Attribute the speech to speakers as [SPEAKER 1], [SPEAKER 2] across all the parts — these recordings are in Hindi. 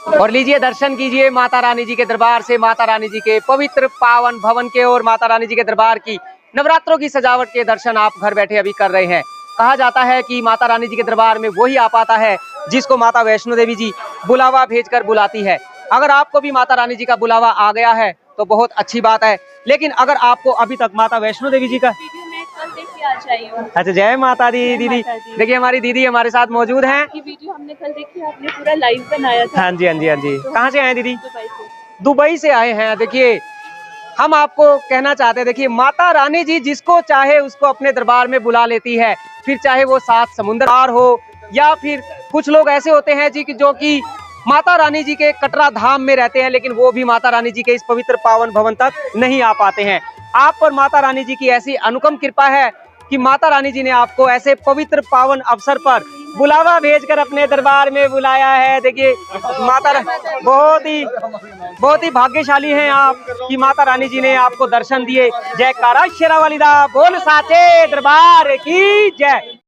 [SPEAKER 1] और लीजिए दर्शन कीजिए माता रानी जी के दरबार से, माता रानी जी के पवित्र पावन भवन के और माता रानी जी के दरबार की नवरात्रों की सजावट के दर्शन आप घर बैठे अभी कर रहे हैं। कहा जाता है कि माता रानी जी के दरबार में वही आ पाता है जिसको माता वैष्णो देवी जी बुलावा भेजकर बुलाती है। अगर आपको भी माता रानी जी का बुलावा आ गया है तो बहुत अच्छी बात है, लेकिन अगर आपको अभी तक माता वैष्णो देवी जी का अच्छा, जय माता दी दीदी। देखिए हमारी दीदी हमारे साथ मौजूद हैं।
[SPEAKER 2] आपकी वीडियो हमने कल देखी, आपने पूरा लाइव बनाया था।
[SPEAKER 1] हाँ जी, हाँ जी, हाँ जी।
[SPEAKER 2] तो
[SPEAKER 1] कहाँ से आए दीदी?
[SPEAKER 2] दुबई से।
[SPEAKER 1] दुबई से आए हैं। देखिए हम आपको कहना चाहते हैं, देखिए माता रानी जी जिसको चाहे उसको अपने दरबार में बुला लेती है, फिर चाहे वो 7 समुंदर पार हो या फिर कुछ लोग ऐसे होते हैं जी जो कि माता रानी जी के कटरा धाम में रहते हैं, लेकिन वो भी माता रानी जी के इस पवित्र पावन भवन तक नहीं आ पाते हैं। आप पर माता रानी जी की ऐसी अनुपम कृपा है कि माता रानी जी ने आपको ऐसे पवित्र पावन अवसर पर बुलावा भेजकर अपने दरबार में बुलाया है। देखिए माता बहुत ही भाग्यशाली हैं आप कि माता रानी जी ने आपको दर्शन दिए। जयकारा शेरा वाली दा बोल साचे दरबार की जय।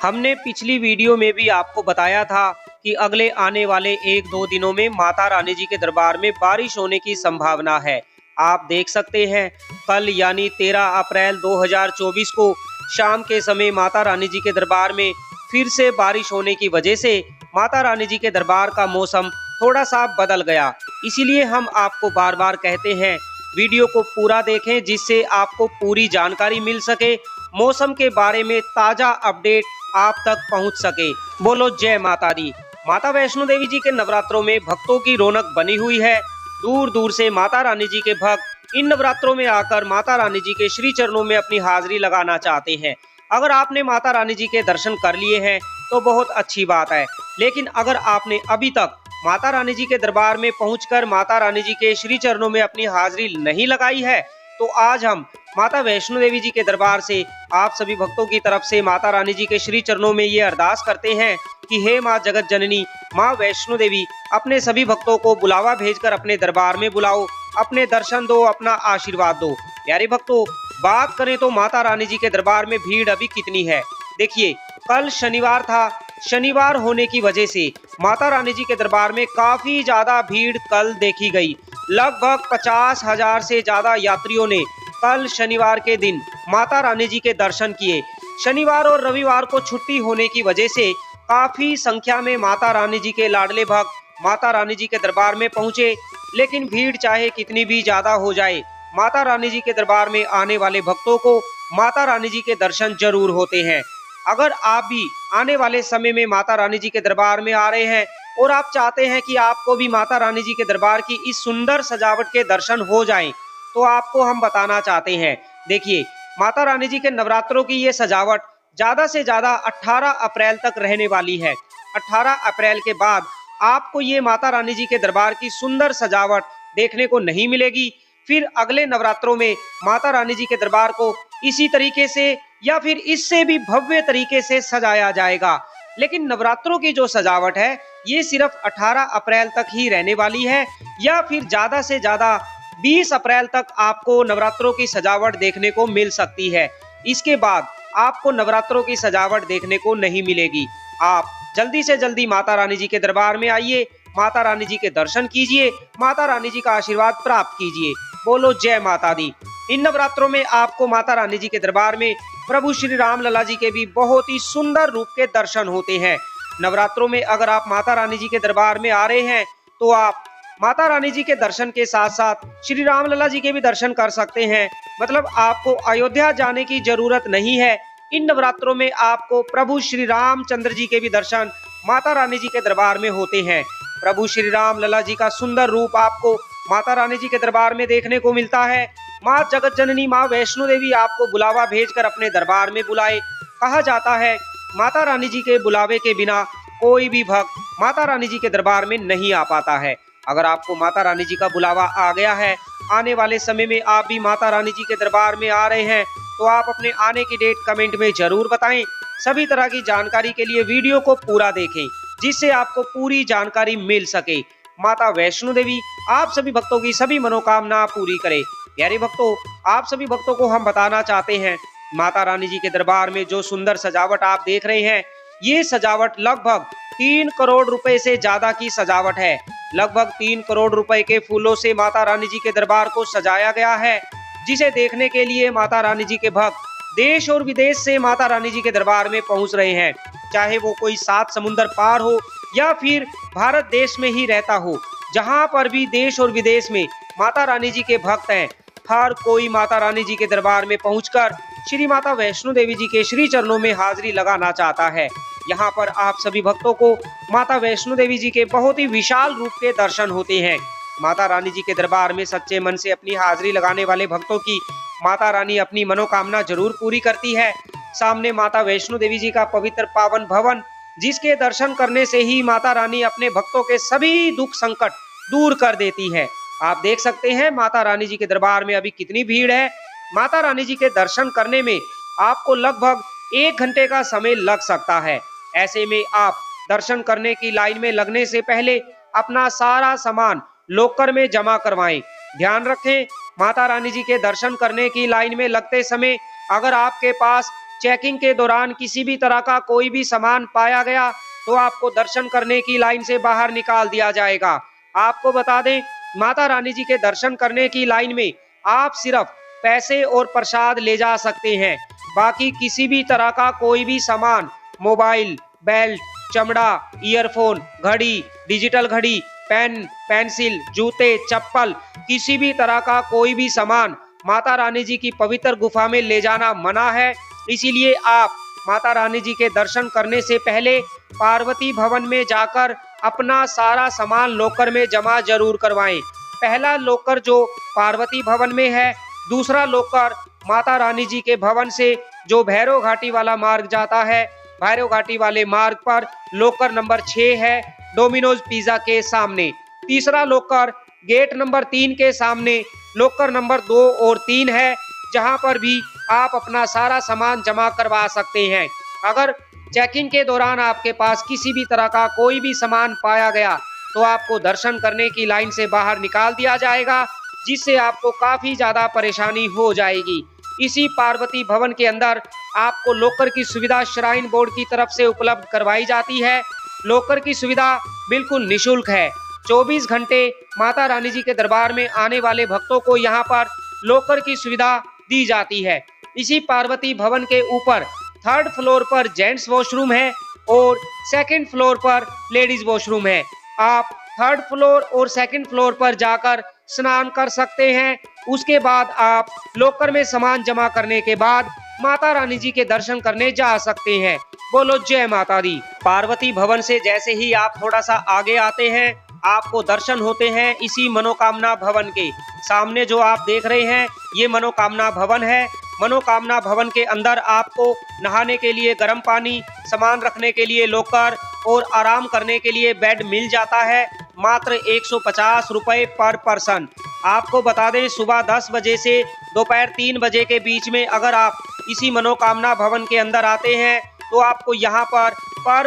[SPEAKER 1] हमने पिछली वीडियो में भी आपको बताया था कि अगले आने वाले 1-2 दिनों में माता रानी जी के दरबार में बारिश होने की संभावना है। आप देख सकते हैं कल यानी 13 अप्रैल 2024 को शाम के समय माता रानी जी के दरबार में फिर से बारिश होने की वजह से माता रानी जी के दरबार का मौसम थोड़ा सा बदल गया। इसीलिए हम आपको बार बार कहते हैं वीडियो को पूरा देखें जिससे आपको पूरी जानकारी मिल सके, मौसम के बारे में ताज़ा अपडेट आप तक पहुंच सके। बोलो जय माता दी। माता वैष्णो देवी जी के नवरात्रों में भक्तों की रौनक बनी हुई है। दूर दूर से माता रानी जी के भक्त इन नवरात्रों में आकर माता रानी जी के श्री चरणों में अपनी हाजिरी लगाना चाहते हैं। अगर आपने माता रानी जी के दर्शन कर लिए हैं तो बहुत अच्छी बात है, लेकिन अगर आपने अभी तक माता रानी जी के दरबार में पहुंचकर माता रानी जी के श्री चरणों में अपनी हाजिरी नहीं लगाई है तो आज हम माता वैष्णो देवी जी के दरबार से आप सभी भक्तों की तरफ से माता रानी जी के श्री चरणों में ये अरदास करते हैं कि हे माँ जगत जननी माँ वैष्णो देवी, अपने सभी भक्तों को बुलावा भेजकर अपने दरबार में बुलाओ, अपने दर्शन दो, अपना आशीर्वाद दो। प्यारे भक्तों, बात करें तो माता रानी जी के दरबार में भीड़ अभी कितनी है। देखिए कल शनिवार था, शनिवार होने की वजह से माता रानी जी के दरबार में काफी ज्यादा भीड़ कल देखी गई। लगभग 50,000 से ज्यादा यात्रियों ने कल शनिवार के दिन माता रानी जी के दर्शन किए। शनिवार और रविवार को छुट्टी होने की वजह से काफी संख्या में माता रानी जी के लाडले भक्त माता रानी जी के दरबार में पहुंचे। लेकिन भीड़ चाहे कितनी भी ज्यादा हो जाए, माता रानी जी के दरबार में आने वाले भक्तों को माता रानी जी के दर्शन जरूर होते हैं। अगर आप भी आने वाले समय में माता रानी जी के दरबार में आ रहे हैं और आप चाहते हैं कि आपको भी माता रानी जी के दरबार की इस सुंदर सजावट के दर्शन हो जाएं, तो आपको हम बताना चाहते हैं। देखिए माता रानी जी के नवरात्रों की ये सजावट ज्यादा से ज्यादा 18 अप्रैल तक रहने वाली है। 18 अप्रैल के बाद आपको ये माता रानी जी के दरबार की सुंदर सजावट देखने को नहीं मिलेगी। फिर अगले नवरात्रों में माता रानी जी के दरबार को इसी तरीके से या फिर इससे भी भव्य तरीके से सजाया जाएगा। लेकिन नवरात्रों की जो सजावट है ये सिर्फ 18 अप्रैल तक ही रहने वाली है, या फिर ज्यादा से ज्यादा 20 अप्रैल तक आपको नवरात्रों की सजावट देखने को मिल सकती है। इसके बाद आपको नवरात्रों की सजावट देखने को नहीं मिलेगी। आप जल्दी से जल्दी माता रानी जी के दरबार में आइए, माता रानी जी के दर्शन कीजिए, माता रानी जी का आशीर्वाद प्राप्त कीजिए। बोलो जय माता दी। इन नवरात्रों में आपको माता रानी जी के दरबार में प्रभु श्री राम लला जी के भी बहुत ही सुंदर रूप के दर्शन होते हैं। नवरात्रों में अगर आप माता रानी जी के दरबार में आ रहे हैं तो आप माता रानी जी के दर्शन के साथ साथ श्री राम लला जी के भी दर्शन कर सकते हैं। मतलब आपको अयोध्या जाने की जरूरत नहीं है। इन नवरात्रों में आपको प्रभु श्री रामचंद्र जी के भी दर्शन माता रानी जी के दरबार में होते हैं। प्रभु श्री राम लला जी का सुंदर रूप आपको माता रानी जी के दरबार में देखने को मिलता है। माँ जगत जननी माँ वैष्णो देवी आपको बुलावा भेजकर अपने दरबार में बुलाए। कहा जाता है माता रानी जी के बुलावे के बिना कोई भी भक्त माता रानी जी के दरबार में नहीं आ पाता है। अगर आपको माता रानी जी का बुलावा आ गया है, आने वाले समय में आप भी माता रानी जी के दरबार में आ रहे हैं, तो आप अपने आने की डेट कमेंट में जरूर बताएं। सभी तरह की जानकारी के लिए वीडियो को पूरा देखें जिससे आपको पूरी जानकारी मिल सके। माता वैष्णो देवी आप सभी भक्तों की सभी मनोकामना पूरी करे। प्यारे भक्तों, आप सभी भक्तों को हम बताना चाहते हैं माता रानी जी के दरबार में जो सुंदर सजावट आप देख रहे हैं, ये सजावट लगभग 3 करोड़ रुपए से ज्यादा की सजावट है। लगभग 3 करोड़ रुपए के फूलों से माता रानी जी के दरबार को सजाया गया है, जिसे देखने के लिए माता रानी जी के भक्त देश और विदेश से माता रानी जी के दरबार में पहुंच रहे हैं। चाहे वो कोई 7 समुंदर पार हो या फिर भारत देश में ही रहता हो, जहां पर भी देश और विदेश में माता रानी जी के भक्त हैं, हर कोई माता रानी जी के दरबार में पहुंचकर श्री माता वैष्णो देवी जी के श्री चरणों में हाजिरी लगाना चाहता है। यहाँ पर आप सभी भक्तों को माता वैष्णो देवी जी के बहुत ही विशाल रूप के दर्शन होते हैं। माता रानी जी के दरबार में सच्चे मन से अपनी हाजिरी लगाने वाले भक्तों की माता रानी अपनी मनोकामना जरूर पूरी करती है। सामने माता वैष्णो देवी जी का पवित्र पावन भवन, जिसके दर्शन करने से ही माता रानी अपने भक्तों के सभी दुख संकट दूर कर देती है। आप देख सकते हैं माता रानी जी के दरबार में अभी कितनी भीड़ है। माता रानी जी के दर्शन करने में आपको लगभग 1 घंटे का समय लग सकता है। ऐसे में आप दर्शन करने की लाइन में लगने से पहले अपना सारा सामान लॉकर में जमा करवाएं। ध्यान रखें, माता रानी जी के दर्शन करने की लाइन में लगते समय अगर आपके पास चेकिंग के दौरान किसी भी तरह का कोई भी सामान पाया गया तो आपको दर्शन करने की लाइन से बाहर निकाल दिया जाएगा। आपको बता दें, माता रानी जी के दर्शन करने की लाइन में आप सिर्फ पैसे और प्रसाद ले जा सकते हैं। बाकी किसी भी तरह का कोई भी सामान, मोबाइल, बेल्ट, चमड़ा, ईयरफोन, घड़ी, डिजिटल घड़ी, पेन, पेंसिल, जूते, चप्पल, किसी भी तरह का कोई भी सामान माता रानी जी की पवित्र गुफा में ले जाना मना है। इसीलिए आप माता रानी जी के दर्शन करने से पहले पार्वती भवन में जाकर अपना सारा सामान लॉकर में जमा जरूर करवाएं। पहला लॉकर जो पार्वती भवन में है, दूसरा लॉकर माता रानी जी के भवन से जो भैरव घाटी वाला मार्ग जाता है, भैरव घाटी वाले मार्ग पर लॉकर नंबर 6 है, डोमिनोज पिज्जा के सामने। तीसरा लॉकर गेट नंबर 3 के सामने लॉकर नंबर 2 और 3 है, जहां पर भी आप अपना सारा सामान जमा करवा सकते हैं। अगर चेकिंग के दौरान आपके पास किसी भी तरह का कोई भी सामान पाया गया तो आपको दर्शन करने की लाइन से बाहर निकाल दिया जाएगा, जिससे आपको काफी ज्यादा परेशानी हो जाएगी। इसी पार्वती भवन के अंदर आपको लॉकर की सुविधा श्राइन बोर्ड की तरफ से उपलब्ध करवाई जाती है। लॉकर की सुविधा बिल्कुल निःशुल्क है। 24 घंटे माता रानी जी के दरबार में आने वाले भक्तों को यहाँ पर लॉकर की सुविधा दी जाती है। इसी पार्वती भवन के ऊपर 3rd फ्लोर पर जेंट्स वॉशरूम है और 2nd फ्लोर पर लेडीज वॉशरूम है। आप 3rd फ्लोर और 2nd फ्लोर पर जाकर स्नान कर सकते हैं। उसके बाद आप लॉकर में सामान जमा करने के बाद माता रानी जी के दर्शन करने जा सकते हैं। बोलो जय माता दी। पार्वती भवन से जैसे ही आप थोड़ा सा आगे आते हैं, आपको दर्शन होते हैं इसी मनोकामना भवन के सामने। जो आप देख रहे हैं ये मनोकामना भवन है। मनोकामना भवन के अंदर आपको नहाने के लिए गर्म पानी, सामान रखने के लिए लॉकर और आराम करने के लिए बेड मिल जाता है। मात्र 150 रुपए पर पर्सन। आपको बता दें, सुबह 10 बजे से दोपहर 3 बजे के बीच में अगर आप इसी मनोकामना भवन के अंदर आते हैं तो आपको यहाँ पर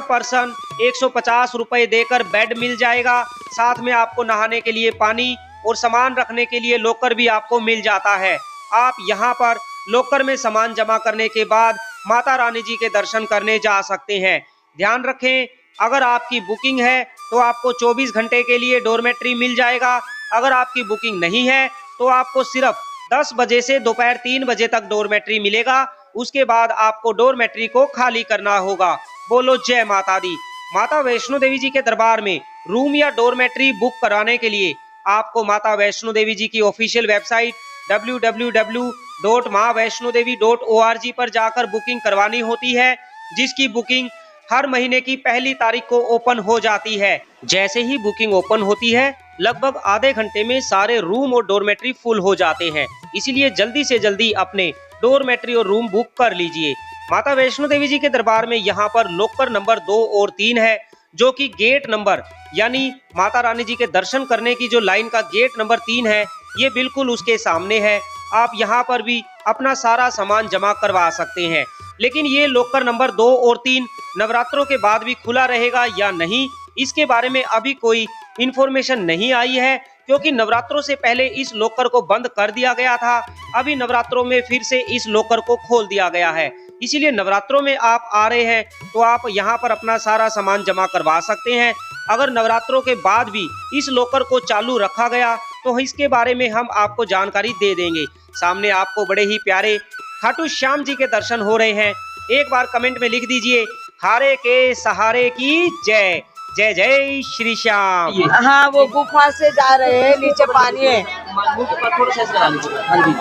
[SPEAKER 1] पर्सन 150 रुपए देकर बेड मिल जाएगा। साथ में आपको नहाने के लिए पानी और सामान रखने के लिए लॉकर भी आपको मिल जाता है। आप यहाँ पर लॉकर में सामान जमा करने के बाद माता रानी जी के दर्शन करने जा सकते हैं। ध्यान रखें, अगर आपकी बुकिंग है तो आपको 24 घंटे के लिए डोरमेट्री मिल जाएगा। अगर आपकी बुकिंग नहीं है तो आपको सिर्फ 10 बजे से दोपहर 3 बजे तक डोरमेट्री मिलेगा। उसके बाद आपको डोरमेट्री को खाली करना होगा। बोलो जय माता दी। माता वैष्णो देवी जी के दरबार में रूम या डोरमेट्री बुक कराने के लिए आपको माता वैष्णो देवी जी की ऑफिशियल वेबसाइट www.maavaishnodevi.org पर जाकर बुकिंग करवानी होती है, जिसकी बुकिंग हर महीने की पहली तारीख को ओपन हो जाती है। जैसे ही बुकिंग ओपन होती है, लगभग आधे घंटे में सारे रूम और डोरमेट्री फुल हो जाते हैं। इसीलिए जल्दी से जल्दी अपने डोरमेट्री और रूम बुक कर लीजिए। माता वैष्णो देवी जी के दरबार में यहाँ पर लॉकर नंबर 2 और 3 है, जो कि गेट नंबर यानी माता रानी जी के दर्शन करने की जो लाइन का गेट नंबर 3 है, ये बिल्कुल उसके सामने है। आप यहाँ पर भी अपना सारा सामान जमा करवा सकते हैं। लेकिन ये लॉकर नंबर 2 और 3 नवरात्रों के बाद भी खुला रहेगा या नहीं, इसके बारे में अभी कोई इन्फॉर्मेशन नहीं आई है। क्योंकि नवरात्रों से पहले इस लॉकर को बंद कर दिया गया था। अभी नवरात्रों में फिर से इस लॉकर को खोल दिया गया है। इसीलिए नवरात्रों में आप आ रहे हैं तो आप यहाँ पर अपना सारा सामान जमा करवा सकते हैं। अगर नवरात्रों के बाद भी इस लॉकर को चालू रखा गया तो इसके बारे में हम आपको जानकारी दे देंगे। सामने आपको बड़े ही प्यारे खाटू श्याम जी के दर्शन हो रहे हैं। एक बार कमेंट में लिख दीजिए, हारे के सहारे की जय। जय जय श्री श्याम।
[SPEAKER 3] हाँ, वो गुफा से जा रहे हैं, नीचे पानी है।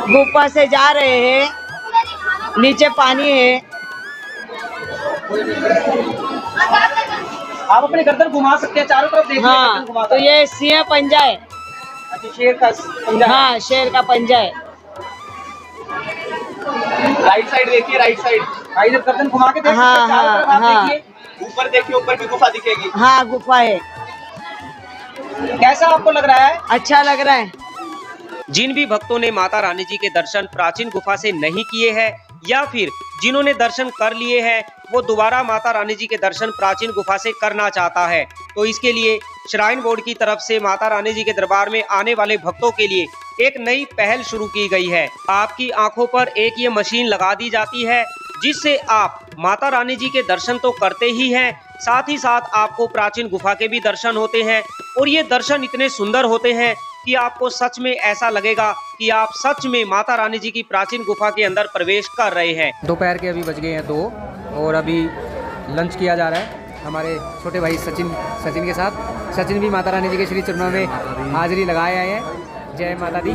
[SPEAKER 3] गुफा से जा रहे हैं, नीचे पानी है।
[SPEAKER 1] आप अपने गर्दन घुमा सकते हैं, चारों तरफ देखिए।
[SPEAKER 3] हाँ, तो ये सिंह पंजा है।
[SPEAKER 1] अच्छा, शेर का पंजा।
[SPEAKER 3] हाँ, शेर का पंजा है।
[SPEAKER 4] राइट साइड देखिए, राइट साइड।
[SPEAKER 1] इधर गर्दन घुमा के देखिए।
[SPEAKER 3] हाँ,
[SPEAKER 1] चारों तरफ आप
[SPEAKER 3] हाँ,
[SPEAKER 1] देखिए।
[SPEAKER 4] ऊपर देखिए, ऊपर भी गुफा दिखेगी।
[SPEAKER 3] हाँ, गुफा है।
[SPEAKER 1] कैसा आपको लग रहा है?
[SPEAKER 3] अच्छा लग रहा है।
[SPEAKER 1] जिन भी भक्तों ने माता रानी जी के दर्शन प्राचीन गुफा से नहीं किए हैं या फिर जिन्होंने दर्शन कर लिए हैं वो दोबारा माता रानी जी के दर्शन प्राचीन गुफा से करना चाहता है, तो इसके लिए श्राइन बोर्ड की तरफ से माता रानी जी के दरबार में आने वाले भक्तों के लिए एक नई पहल शुरू की गई है। आपकी आंखों पर एक ये मशीन लगा दी जाती है जिससे आप माता रानी जी के दर्शन तो करते ही हैं, साथ ही साथ आपको प्राचीन गुफा के भी दर्शन होते हैं। और ये दर्शन इतने सुंदर होते हैं कि आपको सच में ऐसा लगेगा कि आप सच में माता रानी जी की प्राचीन गुफा के अंदर प्रवेश कर रहे हैं।
[SPEAKER 5] दोपहर के अभी बज गए हैं 2 और अभी लंच किया जा रहा है हमारे छोटे भाई सचिन के साथ। सचिन भी माता रानी जी के श्री चरणों में हाजिरी लगाए आए हैं। जय माता दी।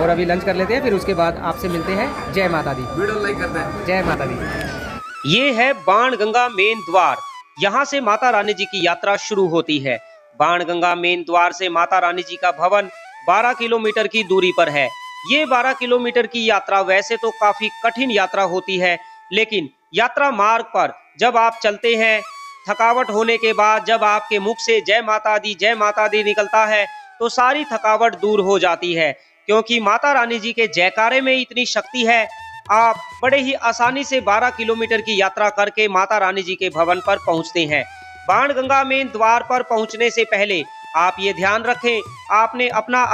[SPEAKER 5] और अभी लंच कर लेते हैं, फिर उसके बाद आपसे मिलते हैं। जय माता दी। वीडियो लाइक करते हैं। जय माता दी।
[SPEAKER 1] ये है बाणगंगा मेन द्वार। यहाँ से माता रानी जी की यात्रा शुरू होती है। बाणगंगा मेन द्वार से माता रानी जी का भवन 12 किलोमीटर की दूरी पर है। ये 12 किलोमीटर की यात्रा वैसे तो काफी कठिन यात्रा होती है, लेकिन यात्रा मार्ग पर जब आप चलते हैं, थकावट होने के बाद जब आपके मुख से जय माता दी निकलता है तो सारी थकावट दूर हो जाती है, क्योंकि माता रानी जी के जयकारे में इतनी शक्ति है। आप बड़े ही आसानी से 12 किलोमीटर की यात्रा करके माता रानी जी के भवन पर पहुंचते हैं। बाणगंगा मेन द्वार पर पहुंचने से पहले आप ये ध्यान रखें, आपने अपना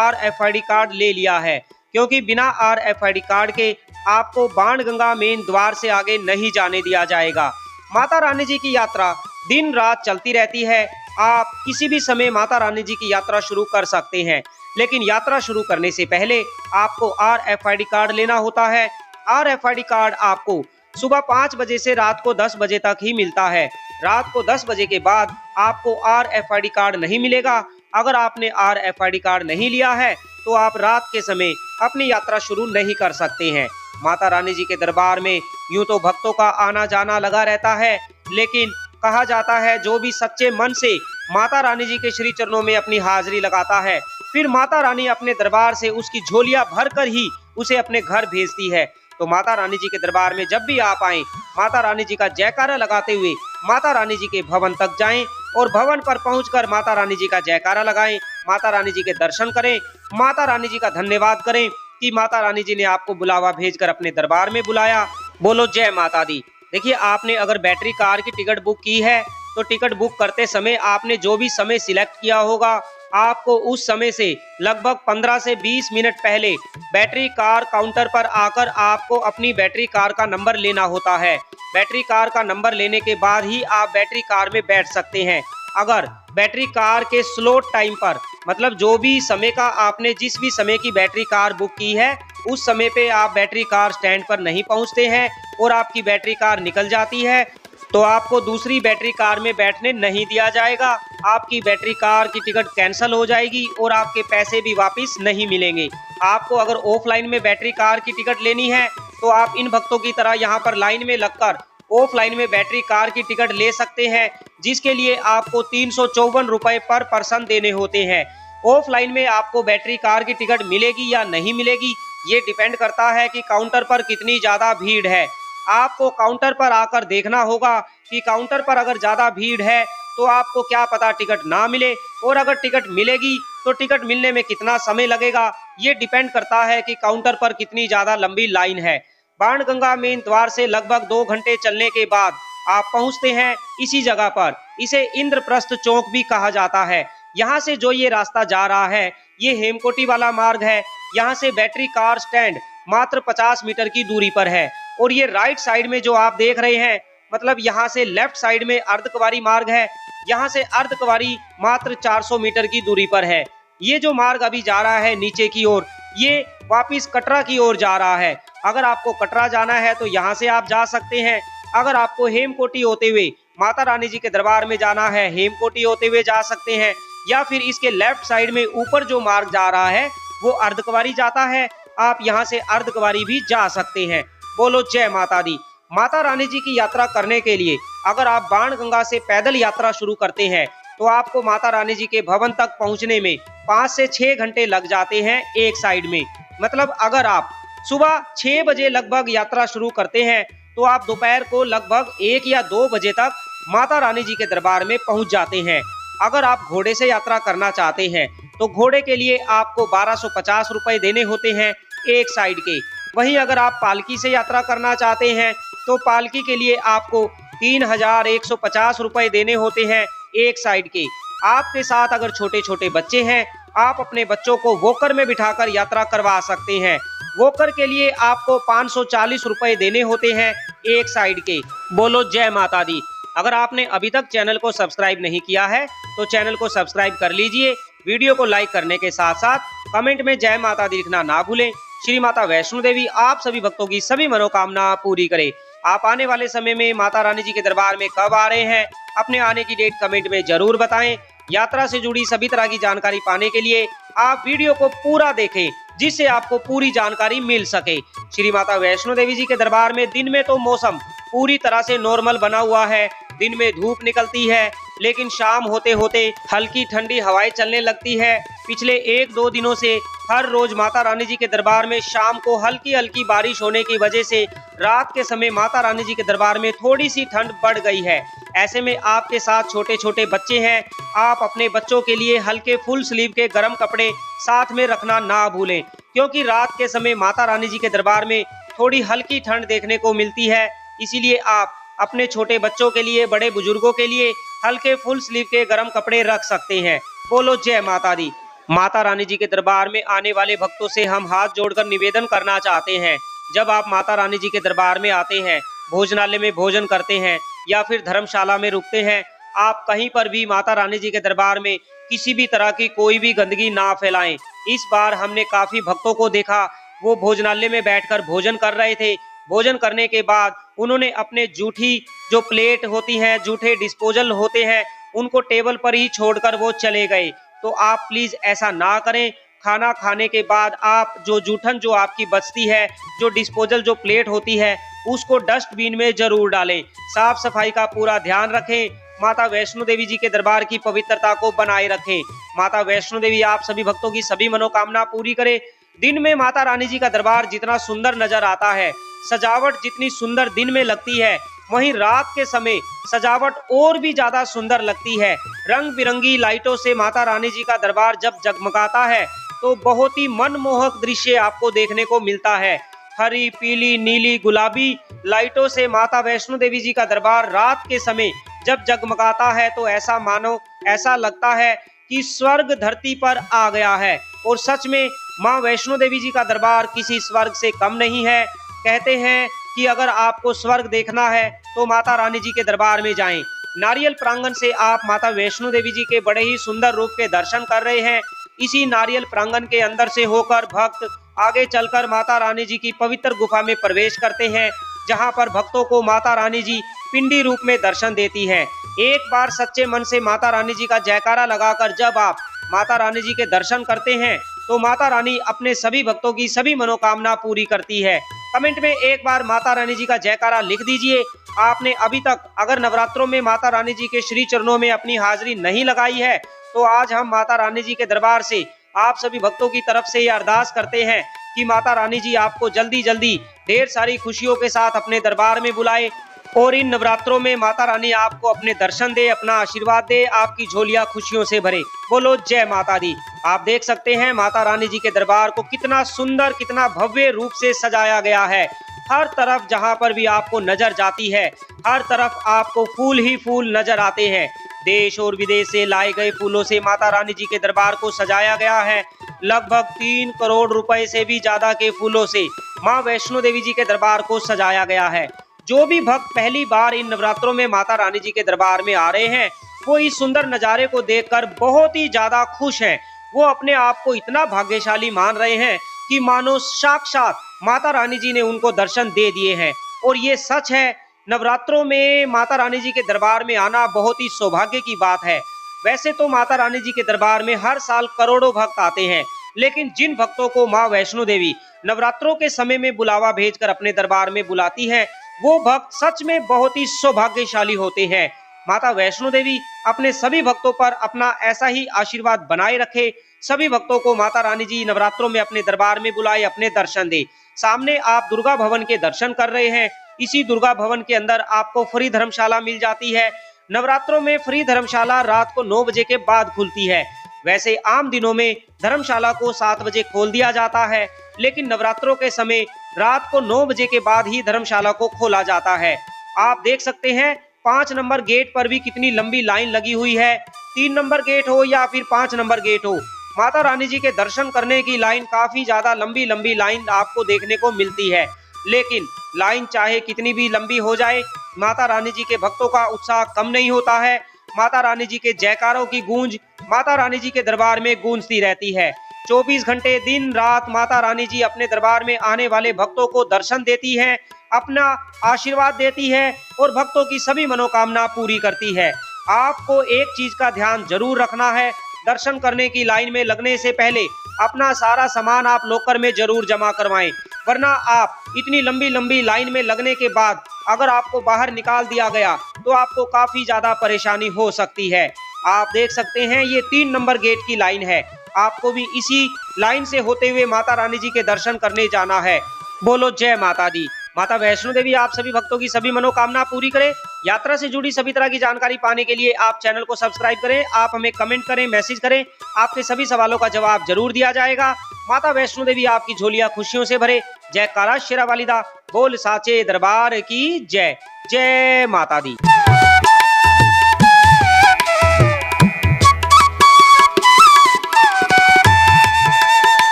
[SPEAKER 1] RFID कार्ड ले लिया है, क्योंकि बिना RFID कार्ड के आपको बाणगंगा मेन द्वार से आगे नहीं जाने दिया जाएगा। माता रानी जी की यात्रा दिन रात चलती रहती है। आप किसी भी समय माता रानी जी की यात्रा शुरू कर सकते हैं, लेकिन यात्रा शुरू करने से पहले आपको RFID कार्ड लेना होता है। RFID कार्ड आपको सुबह 5 बजे से रात को 10 बजे तक ही मिलता है। रात को 10 बजे के बाद आपको RFID कार्ड नहीं मिलेगा। अगर आपने RFID कार्ड नहीं लिया है तो आप रात के समय अपनी यात्रा शुरू नहीं कर सकते हैं। माता रानी जी के दरबार में यूं तो भक्तों का आना जाना लगा रहता है, लेकिन कहा जाता है जो भी सच्चे मन से माता रानी जी के श्री चरणों में अपनी हाजिरी लगाता है, फिर माता रानी अपने दरबार से उसकी झोलियां भरकर ही उसे अपने घर भेजती है। तो माता रानी जी के दरबार में जब भी आप आएं, माता रानी जी का जयकारा लगाते हुए माता रानी जी के भवन तक जाएं और भवन पर पहुंचकर माता रानी जी का जयकारा लगाएं, माता रानी जी के दर्शन करें, माता रानी जी का धन्यवाद करें कि माता रानी जी ने आपको बुलावा भेजकर अपने दरबार में बुलाया। बोलो जय माता दी। देखिए, आपने अगर बैटरी कार की टिकट बुक की है तो टिकट बुक करते समय आपने जो भी समय सिलेक्ट किया होगा, आपको उस समय से लगभग 15 से 20 मिनट पहले बैटरी कार काउंटर पर आकर आपको अपनी बैटरी कार का नंबर लेना होता है। बैटरी कार का नंबर लेने के बाद ही आप बैटरी कार में बैठ सकते हैं। अगर बैटरी कार के स्लॉट टाइम पर, मतलब जो भी समय का आपने जिस भी समय की बैटरी कार बुक की है उस समय पे आप बैटरी कार स्टैंड पर नहीं पहुंचते हैं और आपकी बैटरी कार निकल जाती है, तो आपको दूसरी बैटरी कार में बैठने नहीं दिया जाएगा। आपकी बैटरी कार की टिकट कैंसिल हो जाएगी और आपके पैसे भी वापस नहीं मिलेंगे। आपको अगर ऑफलाइन में बैटरी कार की टिकट लेनी है तो आप इन भक्तों की तरह यहाँ पर लाइन में लगकर ऑफलाइन में बैटरी कार की टिकट ले सकते हैं, जिसके लिए आपको 354 रुपए पर पर्सन देने होते हैं। ऑफलाइन में आपको बैटरी कार की टिकट मिलेगी या नहीं मिलेगी, ये डिपेंड करता है कि काउंटर पर कितनी ज्यादा भीड़ है। आपको काउंटर पर आकर देखना होगा कि काउंटर पर अगर ज्यादा भीड़ है तो आपको क्या पता टिकट ना मिले, और अगर टिकट मिलेगी तो टिकट मिलने में कितना समय लगेगा, ये डिपेंड करता है कि काउंटर पर कितनी ज्यादा लंबी लाइन है। बाणगंगा मेन द्वार से लगभग 2 घंटे चलने के बाद आप पहुंचते हैं इसी जगह पर। इसे इंद्रप्रस्थ चौक भी कहा जाता है। यहाँ से जो ये रास्ता जा रहा है ये हेमकोटी वाला मार्ग है। यहाँ से बैटरी कार स्टैंड मात्र 50 मीटर की दूरी पर है। और ये राइट साइड में जो आप देख रहे हैं, मतलब यहाँ से लेफ्ट साइड में अर्धकुंवारी मार्ग है। यहाँ से अर्धकुंवारी मात्र 400 मीटर की दूरी पर है। ये जो मार्ग अभी जा रहा है नीचे की ओर, ये वापिस कटरा की ओर जा रहा है। अगर आपको कटरा जाना है तो यहाँ से आप जा सकते हैं। अगर आपको हेमकोटी होते हुए माता रानी जी के दरबार में जाना है, हेमकोटी होते हुए जा सकते हैं। या फिर इसके लेफ्ट साइड में ऊपर जो मार्ग जा रहा है वो अर्धकुंवारी जाता है, आप यहाँ से अर्धकुंवारी भी जा सकते हैं। बोलो जय माता दी। माता रानी जी की यात्रा करने के लिए अगर आप बाणगंगा से पैदल यात्रा शुरू करते हैं तो आपको माता रानी जी के भवन तक पहुंचने में 5 से 6 घंटे लग जाते हैं एक साइड में। मतलब अगर आप सुबह 6 बजे लगभग यात्रा शुरू करते हैं तो आप दोपहर को लगभग 1 या 2 बजे तक माता रानी जी के दरबार में पहुंच जाते हैं। अगर आप घोड़े से यात्रा करना चाहते हैं तो घोड़े के लिए आपको 1250 रुपए देने होते हैं एक साइड के। वहीं अगर आप पालकी से यात्रा करना चाहते हैं तो पालकी के लिए आपको 3150 रुपए देने होते हैं एक साइड के। आपके साथ अगर छोटे छोटे बच्चे हैं, आप अपने बच्चों को वॉकर में बिठाकर यात्रा करवा सकते हैं। वॉकर के लिए आपको 540 रुपए देने होते हैं एक साइड के। बोलो जय माता दी। अगर आपने अभी तक चैनल को सब्सक्राइब नहीं किया है तो चैनल को सब्सक्राइब कर लीजिए। वीडियो को लाइक करने के साथ साथ कमेंट में जय माता दी लिखना ना भूलें। श्री माता वैष्णो देवी आप सभी भक्तों की सभी मनोकामना पूरी करे। आप आने वाले समय में माता रानी जी के दरबार में कब आ रहे हैं, अपने आने की डेट कमेंट में जरूर बताएं। यात्रा से जुड़ी सभी तरह की जानकारी पाने के लिए आप वीडियो को पूरा देखें, जिससे आपको पूरी जानकारी मिल सके। श्री माता वैष्णो देवी जी के दरबार में दिन में तो मौसम पूरी तरह से नॉर्मल बना हुआ है। दिन में धूप निकलती है, लेकिन शाम होते होते हल्की ठंडी हवाएं चलने लगती है। पिछले 1-2 दिनों से हर रोज माता रानी जी के दरबार में शाम को हल्की हल्की बारिश होने की वजह से रात के समय माता रानी जी के दरबार में थोड़ी सी ठंड बढ़ गई है। ऐसे में आपके साथ छोटे छोटे बच्चे हैं, आप अपने बच्चों के लिए हल्के फुल स्लीव के गर्म कपड़े साथ में रखना ना भूलें, क्योंकि रात के समय माता रानी जी के दरबार में थोड़ी हल्की ठंड देखने को मिलती है। इसीलिए आप अपने छोटे बच्चों के लिए, बड़े बुजुर्गों के लिए हल्के फुल स्लीव के गर्म कपड़े रख सकते हैं। बोलो जय माता दी। माता रानी जी के दरबार में आने वाले भक्तों से हम हाथ जोड़कर निवेदन करना चाहते हैं, जब आप माता रानी जी के दरबार में आते हैं, भोजनालय में भोजन करते हैं या फिर धर्मशाला में रुकते हैं, आप कहीं पर भी माता रानी जी के दरबार में किसी भी तरह की कोई भी गंदगी ना फैलाएं। इस बार हमने काफी भक्तों को देखा, वो भोजनालय में बैठकर भोजन कर रहे थे। भोजन करने के बाद उन्होंने अपने जूठी जो प्लेट होती हैं, जूठे डिस्पोजल होते हैं, उनको टेबल पर ही छोड़कर वो चले गए। तो आप प्लीज ऐसा ना करें। खाना खाने के बाद आप जो जूठन जो आपकी बचती है, जो डिस्पोजल जो प्लेट होती है, उसको डस्टबिन में जरूर डालें। साफ सफाई का पूरा ध्यान रखें। माता वैष्णो देवी जी के दरबार की पवित्रता को बनाए रखें। माता वैष्णो देवी आप सभी भक्तों की सभी मनोकामना पूरी करे। दिन में माता रानी जी का दरबार जितना सुंदर नजर आता है, सजावट जितनी सुंदर दिन में लगती है, वहीं रात के समय सजावट और भी ज्यादा सुंदर लगती है। रंग बिरंगी लाइटों से माता रानी जी का दरबार जब जगमगाता है तो बहुत ही मनमोहक दृश्य आपको देखने को मिलता है। हरी, पीली, नीली, गुलाबी लाइटों से माता वैष्णो देवी जी का दरबार रात के समय जब जगमगाता है तो ऐसा लगता है कि स्वर्ग धरती पर आ गया है। और सच में माँ वैष्णो देवी जी का दरबार किसी स्वर्ग से कम नहीं है। कहते हैं कि अगर आपको स्वर्ग देखना है तो माता रानी जी के दरबार में जाएं। नारियल प्रांगण से आप माता वैष्णो देवी जी के बड़े ही सुंदर रूप के दर्शन कर रहे हैं। इसी नारियल प्रांगण के अंदर से होकर भक्त आगे चलकर माता रानी जी की पवित्र गुफा में प्रवेश करते हैं, जहां पर भक्तों को माता रानी जी पिंडी रूप में दर्शन देती है। एक बार सच्चे मन से माता रानी जी का जयकारा लगाकर जब आप माता रानी जी के दर्शन करते हैं तो माता रानी अपने सभी भक्तों की सभी मनोकामना पूरी करती है। कमेंट में एक बार माता रानी जी का जयकारा लिख दीजिए। आपने अभी तक अगर नवरात्रों में माता रानी जी के श्री चरणों में अपनी हाजिरी नहीं लगाई है तो आज हम माता रानी जी के दरबार से आप सभी भक्तों की तरफ से ये अरदास करते हैं कि माता रानी जी आपको जल्दी जल्दी ढेर सारी खुशियों के साथ अपने दरबार में बुलाए और इन नवरात्रों में माता रानी आपको अपने दर्शन दे, अपना आशीर्वाद दे, आपकी झोलियां खुशियों से भरे। बोलो जय माता दी। आप देख सकते हैं माता रानी जी के दरबार को कितना सुंदर, कितना भव्य रूप से सजाया गया है। हर तरफ जहां पर भी आपको नजर जाती है, हर तरफ आपको फूल ही फूल नजर आते हैं। देश और विदेश से लाए गए फूलों से माता रानी जी के दरबार को सजाया गया है। लगभग 3 करोड़ रुपए से भी ज्यादा के फूलों से मां वैष्णो देवी जी के दरबार को सजाया गया है। जो भी भक्त पहली बार इन नवरात्रों में माता रानी जी के दरबार में आ रहे हैं, वो इस सुंदर नजारे को देखकर बहुत ही ज्यादा खुश हैं। वो अपने आप को इतना भाग्यशाली मान रहे हैं कि मानो साक्षात माता रानी जी ने उनको दर्शन दे दिए हैं। और ये सच है, नवरात्रों में माता रानी जी के दरबार में आना बहुत ही सौभाग्य की बात है। वैसे तो माता रानी जी के दरबार में हर साल करोड़ों भक्त आते हैं, लेकिन जिन भक्तों को मां वैष्णो देवी नवरात्रों के समय में बुलावा भेजकर अपने दरबार में बुलाती है, वो भक्त सच में बहुत ही सौभाग्यशाली होते हैं। माता वैष्णो देवी अपने सभी भक्तों पर अपना ऐसा ही आशीर्वाद बनाए रखे। सभी भक्तों को माता रानी जी नवरात्रों में अपने दरबार में बुलाए, अपने दर्शन दे। सामने आप दुर्गा भवन के दर्शन कर रहे हैं। इसी दुर्गा भवन के अंदर आपको फ्री धर्मशाला मिल जाती है। नवरात्रों में फ्री धर्मशाला रात को 9 बजे के बाद खुलती है। वैसे आम दिनों में धर्मशाला को 7 बजे खोल दिया जाता है, लेकिन नवरात्रों के समय रात को 9 बजे के बाद ही धर्मशाला को खोला जाता है। आप देख सकते हैं 5 नंबर गेट पर भी कितनी लंबी लाइन लगी हुई है। 3 नंबर गेट हो या फिर 5 नंबर गेट हो, माता रानी जी के दर्शन करने की लाइन काफी ज्यादा लंबी लाइन आपको देखने को मिलती है। लेकिन लाइन चाहे कितनी भी लंबी हो जाए, माता रानी जी के भक्तों का उत्साह कम नहीं होता है। माता रानी जी के जयकारों की गूंज माता रानी जी के दरबार में गूंजती रहती है। 24 घंटे दिन रात माता रानी जी अपने दरबार में आने वाले भक्तों को दर्शन देती हैं, अपना आशीर्वाद देती है और भक्तों की सभी मनोकामना पूरी करती है। आपको एक चीज का ध्यान जरूर रखना है, दर्शन करने की लाइन में लगने से पहले अपना सारा सामान आप लॉकर में जरूर जमा करवाएं, वरना आप इतनी लंबी लाइन में लगने के बाद अगर आपको बाहर निकाल दिया गया तो आपको काफी ज्यादा परेशानी हो सकती है। आप देख सकते हैं ये 3 नंबर गेट की लाइन है। आपको भी इसी लाइन से होते हुए माता रानी जी के दर्शन करने जाना है। बोलो जय माता दी। माता वैष्णो देवी आप सभी भक्तों की सभी मनोकामना पूरी करे। यात्रा से जुड़ी सभी तरह की जानकारी पाने के लिए आप चैनल को सब्सक्राइब करें। आप हमें कमेंट करें, मैसेज करें, आपके सभी सवालों का जवाब जरूर दिया जाएगा। माता वैष्णो देवी आपकी झोलियां खुशियों से भरे। जयकारा शेरा वालिदा बोल साचे दरबार की जय। जय माता दी।